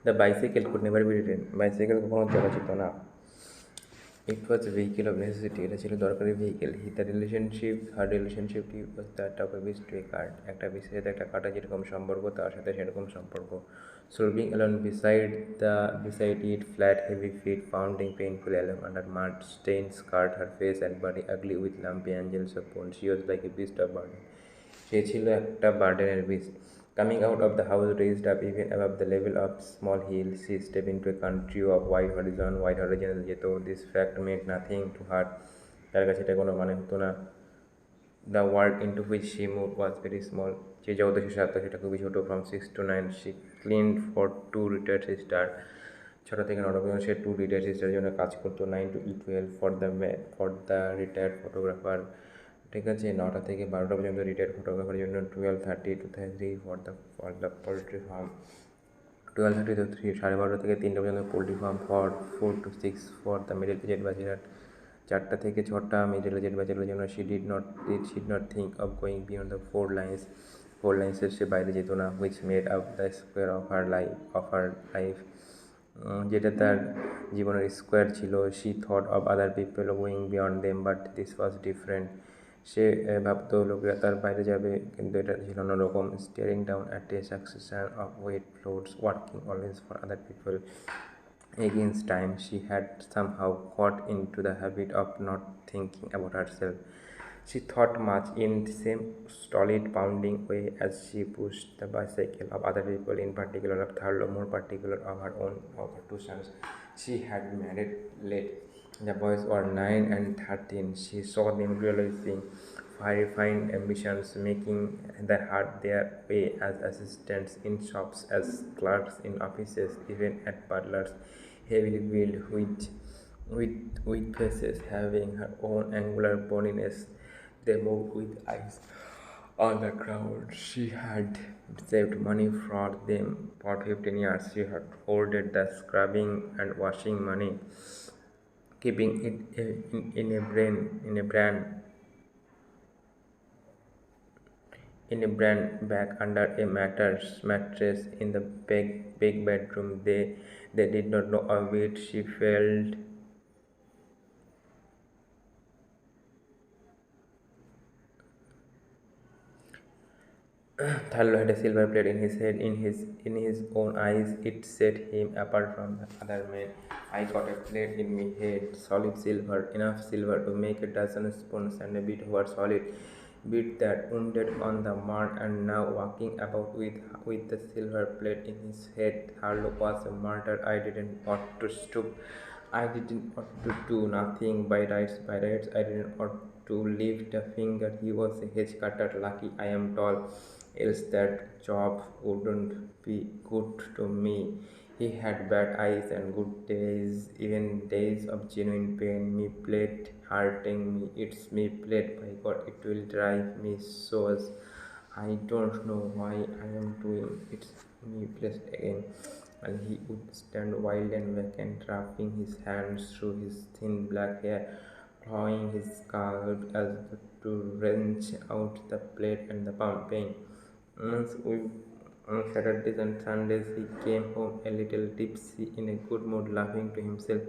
The bicycle could never be ridden. Bicycle কখনো চলা যেত না। It was a vehicle of necessity. এটা ছিল দরকারি vehicle. Her relationship was that of a beast to a cart. একটা বিচের সাথে একটা কাটা যেরকম সম্পর্ক তার সাথে সেরকম সম্পর্ক. Sobbing alone beside it, flat heavy feet pounding painful along under mud stained scarred her face and body ugly with lumpy angels of bone. She was like a beast of burden. সে ছিল একটা বার্ডেনের beast. Coming out of the house raised up even above the level of small hills, she stepped into a country of wide horizon. যেত. This fact meant nothing to her. তার কাছে এটা কোনো মানে হতো না. The world into which she moved was very small. যে জগতে সে সাথে সেটা খুবই ছোটো. From 6 to 9 she cleaned for 2 retired sisters. 6টা থেকে 9টা পর্যন্ত সে 2 retired sisters জন্য কাজ করতো. 9 to 12 for the retired photographer. ঠিক আছে, 9টা থেকে 12টা পর্যন্ত রিটায়ার্ড ফটোগ্রাফারের জন্য, 12:30 to 3 for the poultry farm, 12:30 to 3 12:30 থেকে 3টা পর্যন্ত poultry farm, 4 to 6 for the middle aged bachelor, 4টা থেকে 6টা মিডল এজেড ব্যাচেলারের জন্য. She did not think of going beyond the 4 lines সে বাইরে যেত না, which made up the square of her life. যেটা তার জীবনের স্কোয়ার ছিল. She thought of other people going beyond them, but this was different. সে ভাবতো লোকেরা তার বাইরে যাবে, কিন্তু এটা ছিল অন্যরকম. Staring down at a succession of wet floors, working always for other people against time, she had somehow got into the habit of not thinking about herself. She thought much in the same stolid pounding way as she pushed the bicycle of other people, in particular of Thurlow, more particular of her her 2 sons. She had married late. The boys were 9 and 13. She saw them realizing fine ambitions, making their way as assistants in shops, as clerks in offices, even at parlors, heavily built with faces, having her own angular boniness. They moved with eyes on the crowd. She had saved money for them for 15 years. She had hoarded the scrubbing and washing money, keeping it in a brand bag under a mattress in the big bedroom. They did not know of it. She felt Thallo had a silver plate in his head. In his own eyes, it set him apart from the other men. I got a plate in my head, solid silver, enough silver to make a dozen spoons, and a bit over solid bit that wounded on the mud. And now walking about with the silver plate in his head, Thallo was a martyr. I didn't ought to stoop. I didn't ought to do nothing by rights. I didn't ought to lift a finger. He was a hedge cutter. Lucky I am tall, else that job wouldn't be good to me. He had bad eyes and good days, even days of genuine pain. Me plate hurting me. It's me plate. By God, it will drive me so. I don't know why I am doing it. Me plate again. And he would stand wild and vacant, wrapping his hands through his thin black hair, clawing his scalp as to wrench out the plate and the pound pain. On Saturdays and Sundays he came home a little tipsy, in a good mood, laughing to himself,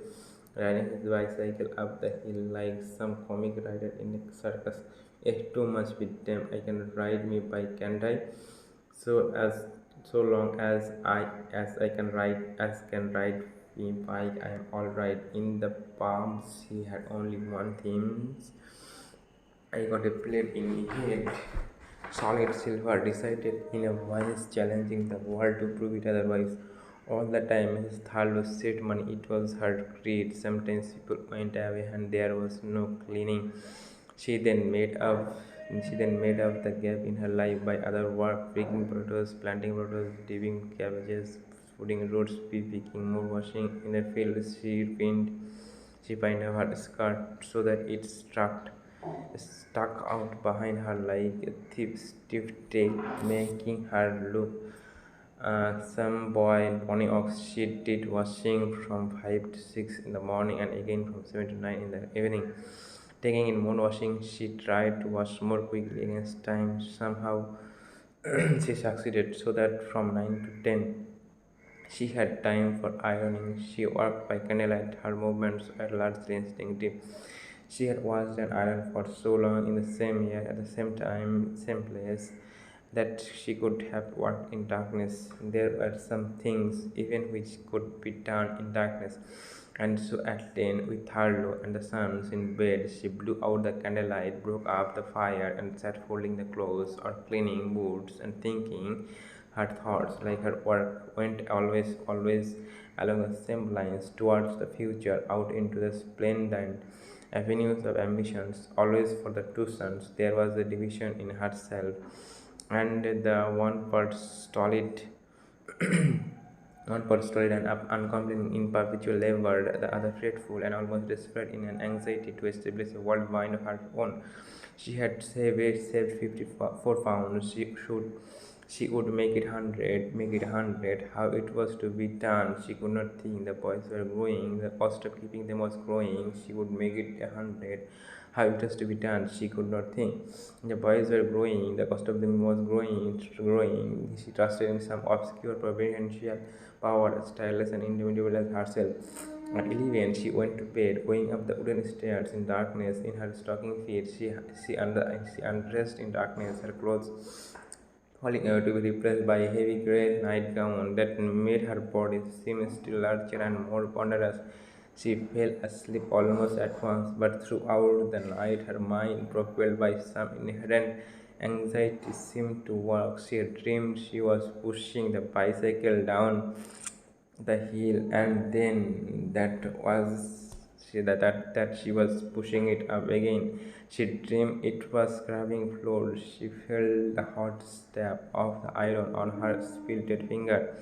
riding his bicycle up the hill like some comic rider in a circus. Too much with them. I can ride me bike, can't I? So long as I can ride me bike, I am all right. In the pubs he had only one theme. I got a plate in my head, solid silver, decided in a voice challenging the world to prove it otherwise. All the time Mrs. Tharlo saved money. It was her creed. Sometimes people went away and there was no cleaning. She then made up the gap in her life by other work, picking potatoes, planting potatoes, digging cabbages, putting roads, picking more, washing in a field. She pinned her skirt so that it stuck out behind her like a stiff tail, making her look some Bonnie Ox. She did washing from 5 to 6 in the morning and again from 7 to 9 in the evening. Taking in more washing, she tried to wash more quickly against time. Somehow she succeeded, so that from 9 to 10 She had time for ironing. She worked by candlelight. Her movements were largely instinctive. She had watched and ironed for so long in the same year, at the same time, same place, that she could have worked in darkness. There were some things even which could be done in darkness. And so at length, with Harlow and the sons in bed, she blew out the candlelight, broke up the fire, and sat folding the clothes or cleaning boots and thinking. Her thoughts, like her work, went always along the same lines towards the future, out into the splendid avenues of ambitions. Always for the two sons, there was a division in herself, and the one part stolid, one part stolid and uncomplaining in perpetual labor, the other fretful and almost desperate in an anxiety to establish a world mind of her own. She had saved 54 pounds. She would make it 100. How it was to be done, she could not think. The boys were growing. The cost of keeping them was growing. She would make it 100. How it was to be done, she could not think. The boys were growing. The cost of them was growing. She trusted in some obscure providential power, as tireless and indomitable as herself. At 11, she went to bed, going up the wooden stairs in darkness in her stocking feet. She undressed in darkness, her clothes falling away to be replaced by a heavy grey nightgown that made her body seem still larger and more ponderous. She fell asleep almost at once, but throughout the night her mind, propelled by some inherent anxiety, seemed to work. She dreamed she was pushing the bicycle down the hill, and then that she was pushing it up again. She dreamed it was scrubbing floor. She felt the hot stab of the iron on her splinted finger,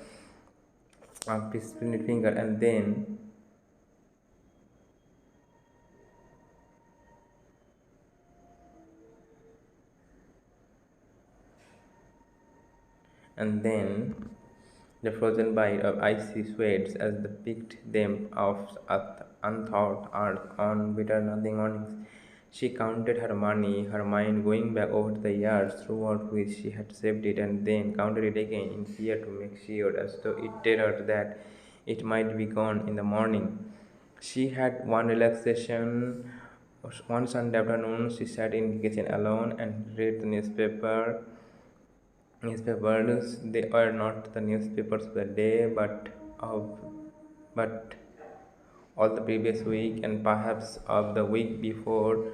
and then the frozen bite of icy sweats as they picked them off unthought earth on bitter nothing mornings. She counted her money, her mind going back over the years throughout which she had saved it, and then counted it again in fear to make sure, as though it terrored that it might be gone in the morning. She had one relaxation. One Sunday afternoon, she sat in the kitchen alone and read the newspapers. They are not the newspapers of the day, but all the previous week, and perhaps the week before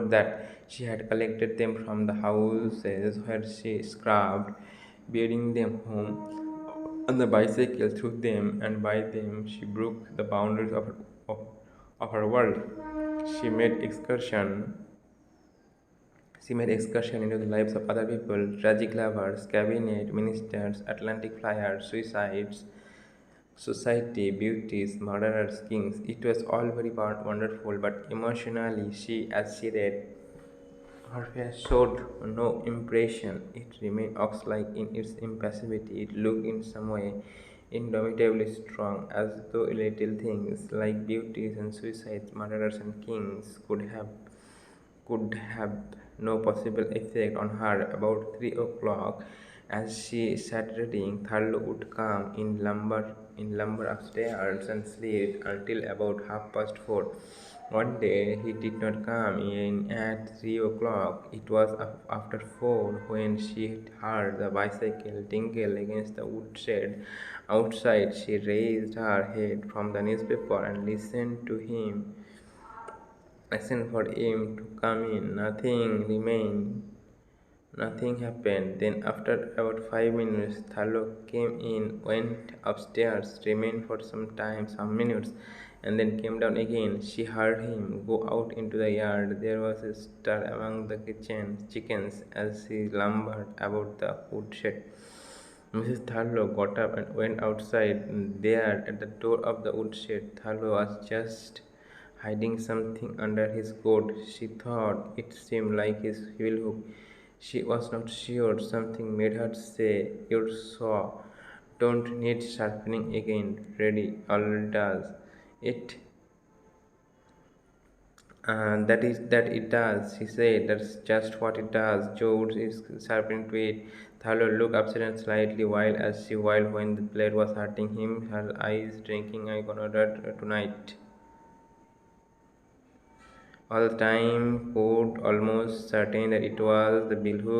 that. She had collected them from the houses where she scrubbed, bearing them home on the bicycle. Through them and by them she broke the boundaries of her world. She made excursion she made excursion into the lives of other people, tragic lovers, cabinet ministers, Atlantic flyers, suicides, society, beauties, murderers, kings. It was all very wonderful, but emotionally, as she read, her face showed no impression. It remained ox-like in its impassivity. It looked in some way indomitably strong, as though little things like beauties and suicides, murderers and kings could have no possible effect on her. About 3 o'clock, as she sat reading, Thurlow would come in lumber upstairs and sleep until about 4:30. One day he did not come in at 3 o'clock. It was after 4 when she heard the bicycle tinkle against the wood shed outside. She raised her head from the newspaper and listened for him to come in. Nothing happened. Then, after about 5 minutes, Thurlow came in, went upstairs, remained for some minutes, and then came down again. She heard him go out into the yard. There was a stir among the kitchen chickens as he lumbered about the woodshed. Mrs. Thurlow got up and went outside. There, at the door of the woodshed, Thurlow was just hiding something under his coat. She thought it seemed like his heel hook. She was not sure. Something made her say, "Your saw don't need sharpening again, Reddy. All does. It That it does, he said. That's just what it does. Joe is sharpened to it. Thaler looked upset and slightly wild as she wailed when the blade was hurting him, her eyes drinking. I gonna that tonight. All the time, Ford almost certain that it was the billhook.